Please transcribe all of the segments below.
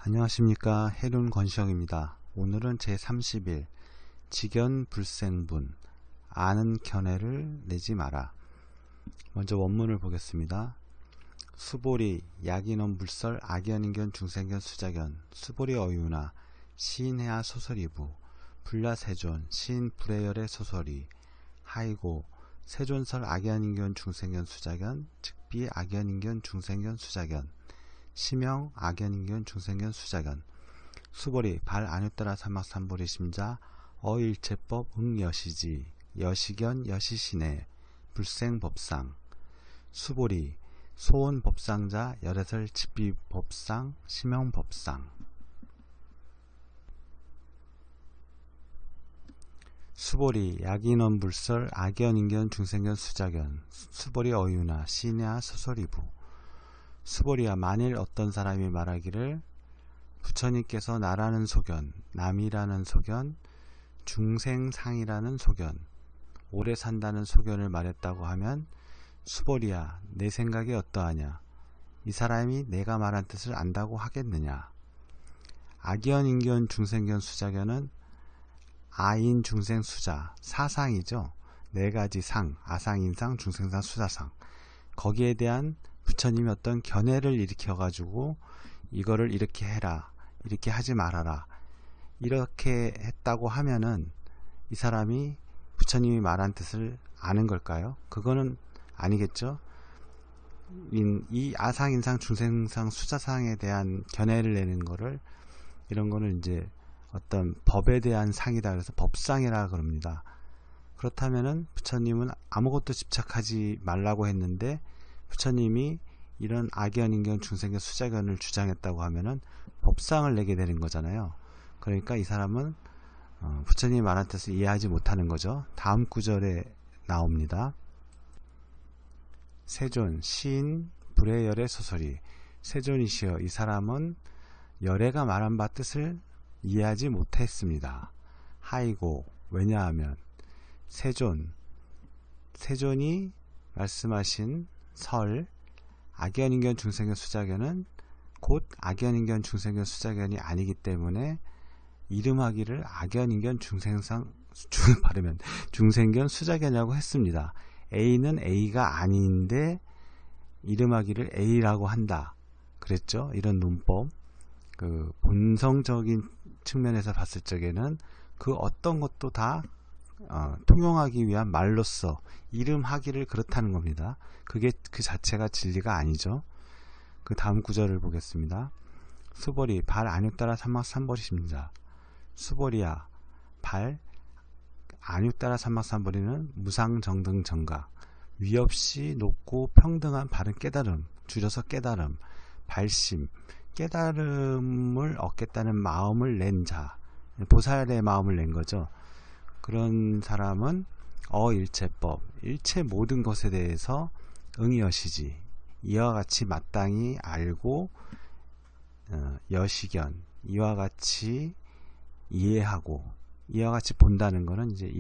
안녕하십니까. 해륜 권시영입니다. 오늘은 제30일 직연불생분 아는 견해를 내지 마라. 먼저 원문을 보겠습니다. 수보리 약인원 불설 악연인견 중생견 수자견 수보리 어유나 시인해야 소설이부 불야세존 시인 불해열의 소설이 하이고 세존설 악연인견 중생견 수자견 즉비 악연인견 중생견 수자견 시명 악연인견 중생견 수자견 수보리 발 안유따라 삼막삼보리 심자 어일체법 응여시지 여시견 여시시내 불생법상 수보리 소원법상자 열애설 집비법상 시명법상 수보리 약인원 불설 악연인견 중생견 수자견 수보리 어유나 시내하 소설이부 수보리야 만일 어떤 사람이 말하기를 부처님께서 나라는 소견, 남이라는 소견, 중생상이라는 소견, 오래 산다는 소견을 말했다고 하면 수보리야 내 생각이 어떠하냐? 이 사람이 내가 말한 뜻을 안다고 하겠느냐? 악연인견 중생견 수자견은 아인 중생 수자 사상이죠. 네 가지 상, 아상인상, 중생상, 수자상 거기에 대한 부처님이 어떤 견해를 일으켜 가지고 이거를 이렇게 해라, 이렇게 하지 말아라, 이렇게 했다고 하면은 이 사람이 부처님이 말한 뜻을 아는 걸까요? 그거는 아니겠죠. 이 아상인상, 중생상, 수자상에 대한 견해를 내는 거를 이런 거는 이제 어떤 법에 대한 상이다 그래서 법상이라 그럽니다. 그렇다면은 부처님은 아무것도 집착하지 말라고 했는데 부처님이 이런 악연인견 중생견 수자견을 주장했다고 하면은 법상을 내게 되는 거잖아요. 그러니까 이 사람은 부처님이 말한 뜻을 이해하지 못하는 거죠. 다음 구절에 나옵니다. 세존 시인 불해열의 소설이 세존이시여 이 사람은 열애가 말한 바 뜻을 이해하지 못했습니다. 하이고 왜냐하면 세존이 말씀하신 설 악연인견 중생견 수자견은 곧 악연인견 중생견 수자견이 아니기 때문에 이름하기를 악연인견 중생견 수자견이라고 했습니다. A는 A가 아닌데 이름하기를 A라고 한다 그랬죠. 이런 논법 그 본성적인 측면에서 봤을 적에는 그 어떤 것도 다 통용하기 위한 말로써 이름하기를 그렇다는 겁니다. 그게 그 자체가 진리가 아니죠. 그 다음 구절을 보겠습니다. 수보리 발 안유따라 삼막삼보리십니다. 수보리야 발 안유따라 삼막삼보리는 무상정등정각 위없이 높고 평등한 바른 깨달음 줄여서 깨달음 발심 깨달음을 얻겠다는 마음을 낸 자 보살의 마음을 낸 거죠. 그런 사람은 어일체법 일체 모든 것에 대해서 응여시지 이와 같이 마땅히 알고 여시견 이와 같이 이해하고 이와 같이 본다는 것은 이제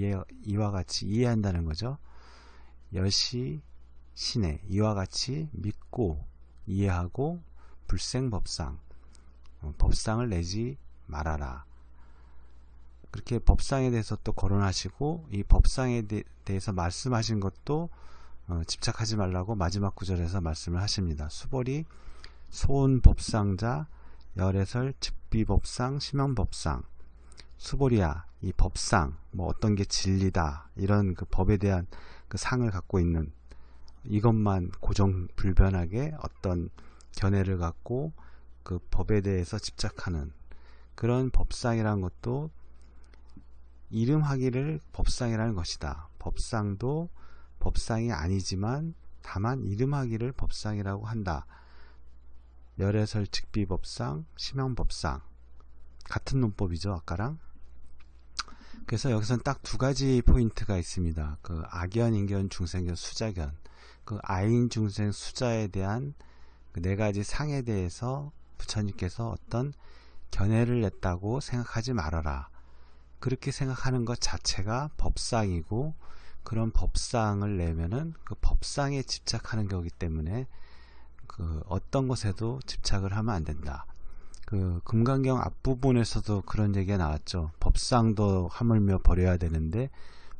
이와 같이 이해한다는 거죠. 여시신에 이와 같이 믿고 이해하고 불생법상 법상을 내지 말아라. 그렇게 법상에 대해서 또 거론하시고 이 법상에 대해서 말씀하신 것도 집착하지 말라고 마지막 구절에서 말씀을 하십니다. 수보리 소원법상자 열애설 즉비법상 시명법상 수보리야 이 법상 뭐 어떤 게 진리다 이런 그 법에 대한 그 상을 갖고 있는 이것만 고정불변하게 어떤 견해를 갖고 그 법에 대해서 집착하는 그런 법상이라는 것도 이름하기를 법상이라는 것이다. 법상도 법상이 아니지만 다만 이름하기를 법상이라고 한다. 열애설 즉비법상 시명법상 같은 논법이죠. 아까랑. 그래서 여기서는 딱 두 가지 포인트가 있습니다. 그 악연인견 중생견 수자견 그 아인 중생 수자에 대한 그 네 가지 상에 대해서 부처님께서 어떤 견해를 냈다고 생각하지 말아라. 그렇게 생각하는 것 자체가 법상이고 그런 법상을 내면은 그 법상에 집착하는 거기 때문에 그 어떤 것에도 집착을 하면 안 된다. 그 그 금강경 앞부분에서도 그런 얘기가 나왔죠. 법상도 하물며 버려야 되는데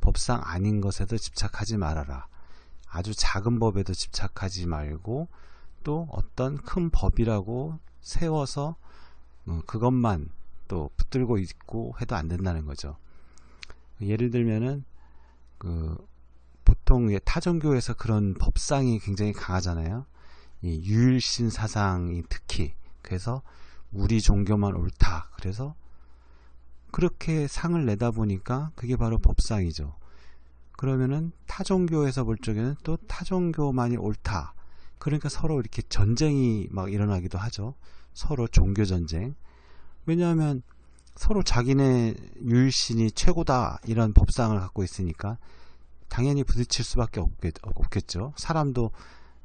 법상 아닌 것에도 집착하지 말아라. 아주 작은 법에도 집착하지 말고 또 어떤 큰 법이라고 세워서 그것만 또 붙들고 있고 해도 안 된다는 거죠. 예를 들면은 그 보통 타종교에서 그런 법상이 굉장히 강하잖아요. 이 유일신 사상이 특히 그래서 우리 종교만 옳다. 그래서 그렇게 상을 내다 보니까 그게 바로 법상이죠. 그러면은 타종교에서 볼 적에는 또 타종교만이 옳다. 그러니까 서로 이렇게 전쟁이 막 일어나기도 하죠. 서로 종교 전쟁. 왜냐하면 서로 자기네 유일신이 최고다 이런 법상을 갖고 있으니까 당연히 부딪힐 수밖에 없겠죠. 사람도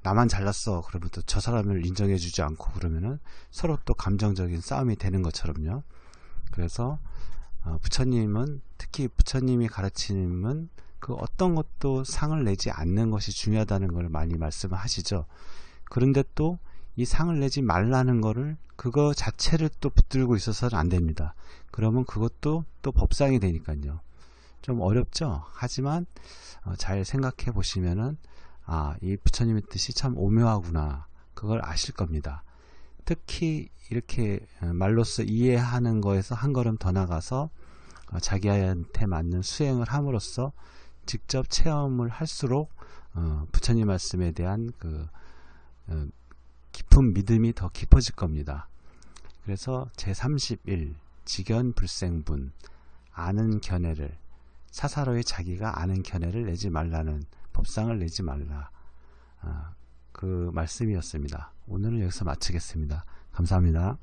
나만 잘났어 그러면 또 저 사람을 인정해 주지 않고 그러면은 서로 또 감정적인 싸움이 되는 것처럼요. 그래서 부처님은 특히 부처님이 가르치는 그 어떤 것도 상을 내지 않는 것이 중요하다는 걸 많이 말씀을 하시죠. 그런데 또 이 상을 내지 말라는 거를 그거 자체를 또 붙들고 있어서는 안 됩니다. 그러면 그것도 또 법상이 되니까요. 좀 어렵죠. 하지만 잘 생각해 보시면은 이 부처님의 뜻이 참 오묘하구나. 그걸 아실 겁니다. 특히 이렇게 말로써 이해하는 거에서 한 걸음 더 나가서 자기한테 맞는 수행을 함으로써 직접 체험을 할수록 부처님 말씀에 대한 그 깊은 믿음이 더 깊어질 겁니다. 그래서 제31 직연불생분 아는 견해를 사사로이 자기가 아는 견해를 내지 말라는 법상을 내지 말라. 그 말씀이었습니다. 오늘은 여기서 마치겠습니다. 감사합니다.